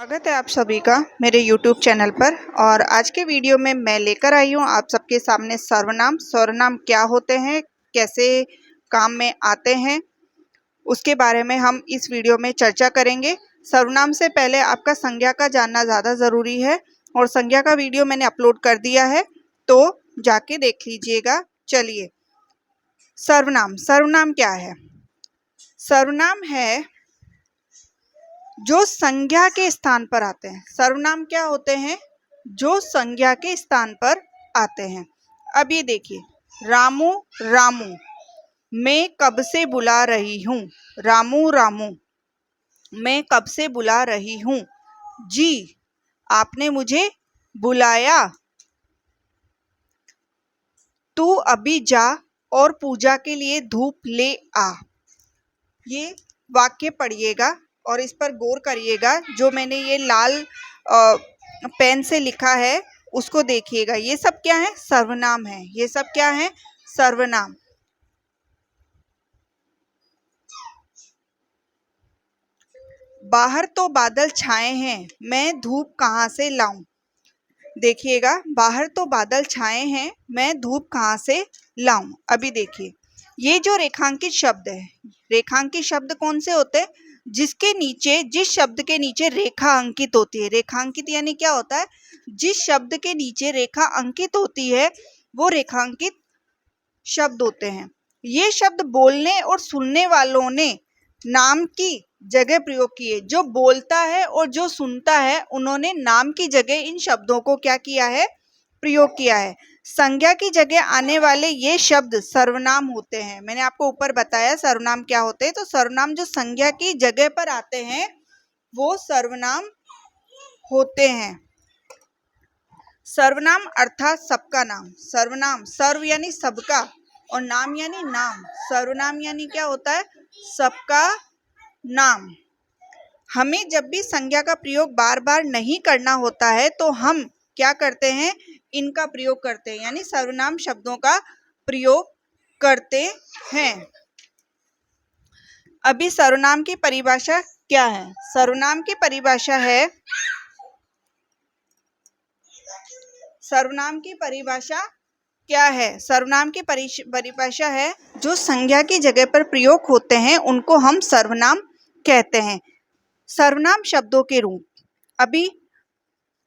स्वागत है आप सभी का मेरे YouTube चैनल पर। और आज के वीडियो में मैं लेकर आई हूँ आप सबके सामने सर्वनाम। सर्वनाम क्या होते हैं, कैसे काम में आते हैं, उसके बारे में हम इस वीडियो में चर्चा करेंगे। सर्वनाम से पहले आपका संज्ञा का जानना ज़्यादा ज़रूरी है और संज्ञा का वीडियो मैंने अपलोड कर दिया है, तो जाके देख लीजिएगा। चलिए, सर्वनाम। सर्वनाम क्या है? सर्वनाम है जो संज्ञा के स्थान पर आते हैं। सर्वनाम क्या होते हैं? जो संज्ञा के स्थान पर आते हैं। अब ये देखिए, रामू रामू, मैं कब से बुला रही हूँ। रामू रामू, मैं कब से बुला रही हूँ। जी, आपने मुझे बुलाया। तू अभी जा और पूजा के लिए धूप ले आ। ये वाक्य पढ़िएगा और इस पर गौर करिएगा। जो मैंने ये लाल पेन से लिखा है उसको देखिएगा। ये सब क्या है? सर्वनाम है। ये सब क्या है? सर्वनाम। बाहर तो बादल छाए हैं, मैं धूप कहाँ से लाऊं। देखिएगा, बाहर तो बादल छाए हैं, मैं धूप कहाँ से लाऊं। अभी देखिए, ये जो रेखांकित शब्द है, रेखांकित शब्द कौन से होते हैं? जिसके नीचे, जिस शब्द के नीचे रेखा अंकित होती है। रेखांकित यानी क्या होता है? जिस शब्द के नीचे रेखा अंकित होती है वो रेखांकित शब्द होते हैं। ये शब्द बोलने और सुनने वालों ने नाम की जगह प्रयोग किए। जो बोलता है और जो सुनता है उन्होंने नाम की जगह इन शब्दों को क्या किया है? प्रयोग किया है। संज्ञा की जगह आने वाले ये शब्द सर्वनाम होते हैं। मैंने आपको ऊपर बताया सर्वनाम क्या होते हैं। तो सर्वनाम जो संज्ञा की जगह पर आते हैं वो सर्वनाम होते हैं। सर्वनाम अर्थात सबका नाम। सर्वनाम, सर्व यानी सबका और नाम यानी नाम। सर्वनाम यानी क्या होता है? सबका नाम। हमें जब भी संज्ञा का प्रयोग बार बार नहीं करना होता है तो हम क्या करते हैं? इनका प्रयोग करते हैं, यानी सर्वनाम शब्दों का प्रयोग करते हैं। अभी सर्वनाम की परिभाषा क्या है? सर्वनाम की परिभाषा है, सर्वनाम की परिभाषा क्या है? सर्वनाम की परिभाषा है, जो संज्ञा की जगह पर प्रयोग होते हैं उनको हम सर्वनाम कहते हैं। सर्वनाम शब्दों के रूप। अभी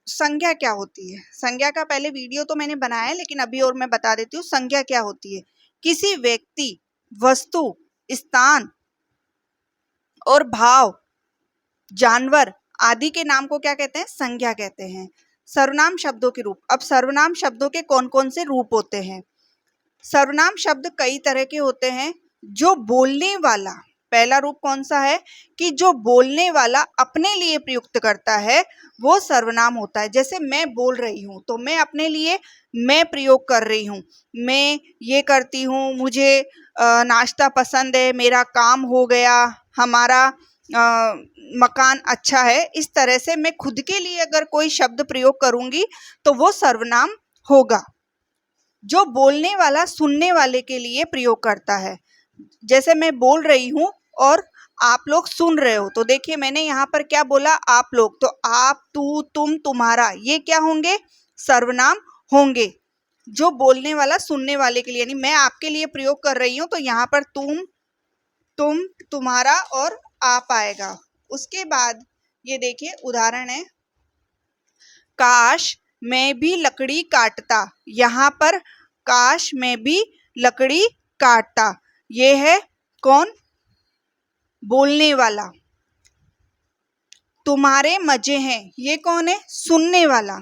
संज्ञा क्या होती है? संज्ञा का पहले वीडियो तो मैंने बनाया है, लेकिन अभी और मैं बता देती हूँ संज्ञा क्या होती है। किसी व्यक्ति, वस्तु, स्थान और भाव, जानवर आदि के नाम को क्या कहते हैं? संज्ञा कहते हैं। सर्वनाम शब्दों के रूप। अब सर्वनाम शब्दों के कौन कौन से रूप होते हैं? सर्वनाम शब्द कई तरह के होते हैं। जो बोलने वाला, पहला रूप कौन सा है? कि जो बोलने वाला अपने लिए प्रयुक्त करता है वो सर्वनाम होता है। जैसे मैं बोल रही हूँ तो मैं अपने लिए मैं प्रयोग कर रही हूँ। मैं ये करती हूँ, मुझे नाश्ता पसंद है, मेरा काम हो गया, हमारा मकान अच्छा है। इस तरह से मैं खुद के लिए अगर कोई शब्द प्रयोग करूँगी तो वो सर्वनाम होगा। जो बोलने वाला सुनने वाले के लिए प्रयोग करता है। जैसे मैं बोल रही हूँ और आप लोग सुन रहे हो, तो देखिए मैंने यहाँ पर क्या बोला? आप लोग। तो आप, तू, तुम, तुम्हारा, ये क्या होंगे? सर्वनाम होंगे। जो बोलने वाला सुनने वाले के लिए, यानी मैं आपके लिए प्रयोग कर रही हूँ तो यहाँ पर तुम, तुम्हारा और आप आएगा। उसके बाद ये देखिए उदाहरण है, काश मैं भी लकड़ी काटता। यहाँ पर काश मैं भी लकड़ी काटता, ये है कौन? बोलने वाला। तुम्हारे मजे हैं, ये कौन है? सुनने वाला।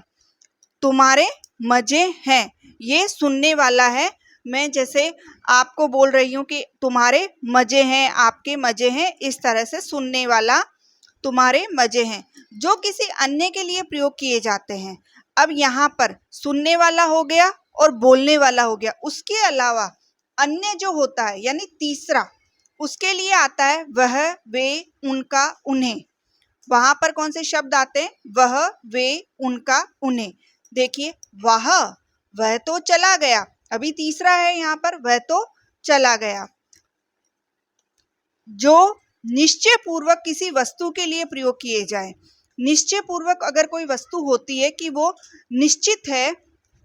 तुम्हारे मजे हैं, ये सुनने वाला है। मैं जैसे आपको बोल रही हूँ कि तुम्हारे मजे हैं, आपके मजे हैं, इस तरह से सुनने वाला तुम्हारे मजे हैं। जो किसी अन्य के लिए प्रयोग किए जाते हैं। अब यहाँ पर सुनने वाला हो गया और बोलने वाला हो गया। उसके अलावा अन्य जो होता है, यानी तीसरा, उसके लिए आता है वह, वे, उनका, उन्हें। वहां पर कौन से शब्द आते हैं? वह, वे, उनका, उन्हें। देखिए, वह तो चला गया। अभी तीसरा है यहाँ पर, वह तो चला गया। जो निश्चय पूर्वक किसी वस्तु के लिए प्रयोग किए जाए। निश्चय पूर्वक अगर कोई वस्तु होती है कि वो निश्चित है,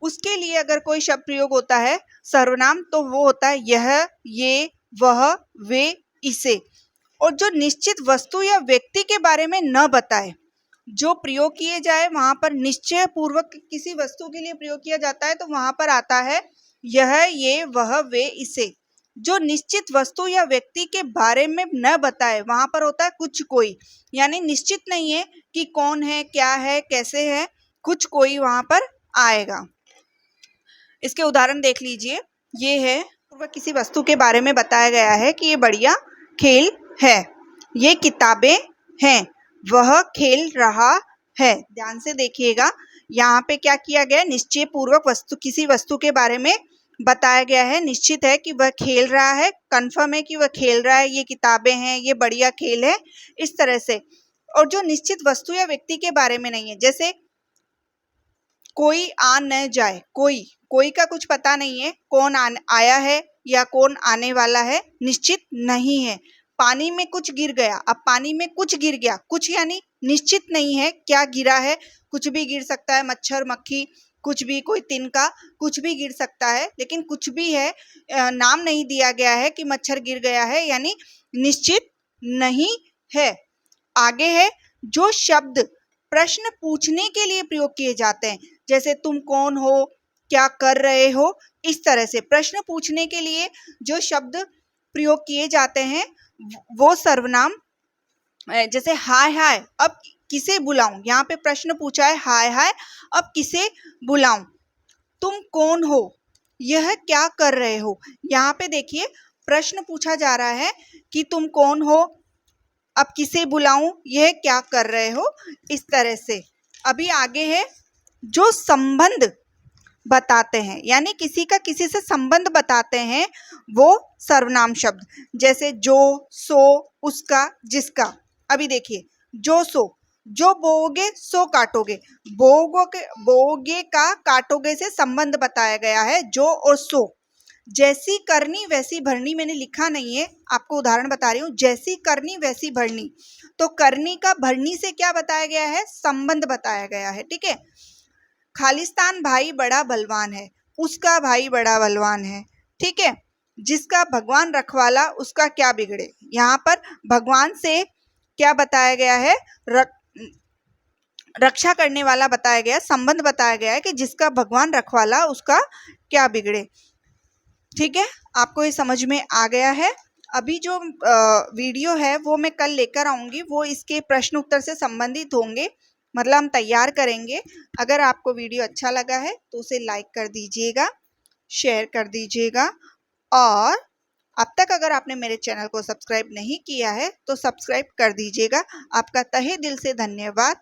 उसके लिए अगर कोई शब्द प्रयोग होता है सर्वनाम, तो वो होता है यह, ये, वह, वे, इसे। और जो निश्चित वस्तु या व्यक्ति के बारे में न बताए, जो प्रयोग किए जाए वहां पर निश्चय पूर्वक किसी वस्तु के लिए प्रयोग किया जाता है, तो वहां पर आता है यह, ये, वह, वे, इसे। जो निश्चित वस्तु या व्यक्ति के बारे में न बताए, वहां पर होता है कुछ कोई, यानी निश्चित नहीं है कि कौन है, क्या है, कैसे है, कुछ कोई वहां पर आएगा। इसके उदाहरण देख लीजिए। ये है, किसी वस्तु के बारे में बताया गया है कि ये बढ़िया खेल है, ये किताबें हैं, वह खेल रहा है। ध्यान से देखिएगा, यहाँ पे क्या किया गया है, निश्चय पूर्वक वस्तु, किसी वस्तु के बारे में बताया गया है, निश्चित है कि वह खेल रहा है, कंफर्म है कि वह खेल रहा है, ये किताबें हैं, ये बढ़िया खेल है, इस तरह से। और जो निश्चित वस्तु या व्यक्ति के बारे में नहीं है, जैसे कोई आ न जाए, कोई का कुछ पता नहीं है, कौन आया है या कौन आने वाला है, निश्चित नहीं है। पानी में कुछ गिर गया, अब पानी में कुछ गिर गया, कुछ यानी निश्चित नहीं है क्या गिरा है, कुछ भी गिर सकता है, मच्छर, मक्खी, कुछ भी, कोई तिनका, कुछ भी गिर सकता है, लेकिन कुछ भी है, नाम नहीं दिया गया है कि मच्छर गिर गया है, यानी निश्चित नहीं है। आगे है, जो शब्द प्रश्न पूछने के लिए प्रयोग किए जाते हैं, जैसे तुम कौन हो, क्या कर रहे हो, इस तरह से प्रश्न पूछने के लिए जो शब्द प्रयोग किए जाते हैं वो सर्वनाम। जैसे हाय हाय, अब किसे बुलाऊं, यहाँ पे प्रश्न पूछा है हाय हाय, अब किसे बुलाऊं। तुम कौन हो, यह क्या कर रहे हो, यहाँ पे देखिए प्रश्न पूछा जा रहा है कि तुम कौन हो, अब किसे बुलाऊं, यह क्या कर रहे हो, इस तरह से। अभी आगे है, जो संबंध बताते हैं, यानी किसी का किसी से संबंध बताते हैं, वो सर्वनाम शब्द। जैसे जो, सो, उसका, जिसका। अभी देखिए, जो सो, जो बोओगे सो काटोगे, बोओगे का काटोगे से संबंध बताया गया है, जो और सो। जैसी करनी वैसी भरनी, मैंने लिखा नहीं है, आपको उदाहरण बता रही हूँ। जैसी करनी वैसी भरनी, तो करनी का भरनी से क्या बताया गया है, संबंध बताया गया है, ठीक है। खालिस्तान भाई बड़ा बलवान है, उसका भाई बड़ा बलवान है, ठीक है। जिसका भगवान रखवाला, उसका क्या बिगड़े, यहाँ पर भगवान से क्या बताया गया है, रक्षा करने वाला बताया गया, संबंध बताया गया है कि जिसका भगवान रखवाला, उसका क्या बिगड़े, ठीक है। आपको ये समझ में आ गया है। अभी जो वीडियो है वो मैं कल लेकर आऊँगी, वो इसके प्रश्न उत्तर से संबंधित होंगे, मतलब हम तैयार करेंगे। अगर आपको वीडियो अच्छा लगा है तो उसे लाइक कर दीजिएगा, शेयर कर दीजिएगा, और अब तक अगर आपने मेरे चैनल को सब्सक्राइब नहीं किया है तो सब्सक्राइब कर दीजिएगा। आपका तहे दिल से धन्यवाद।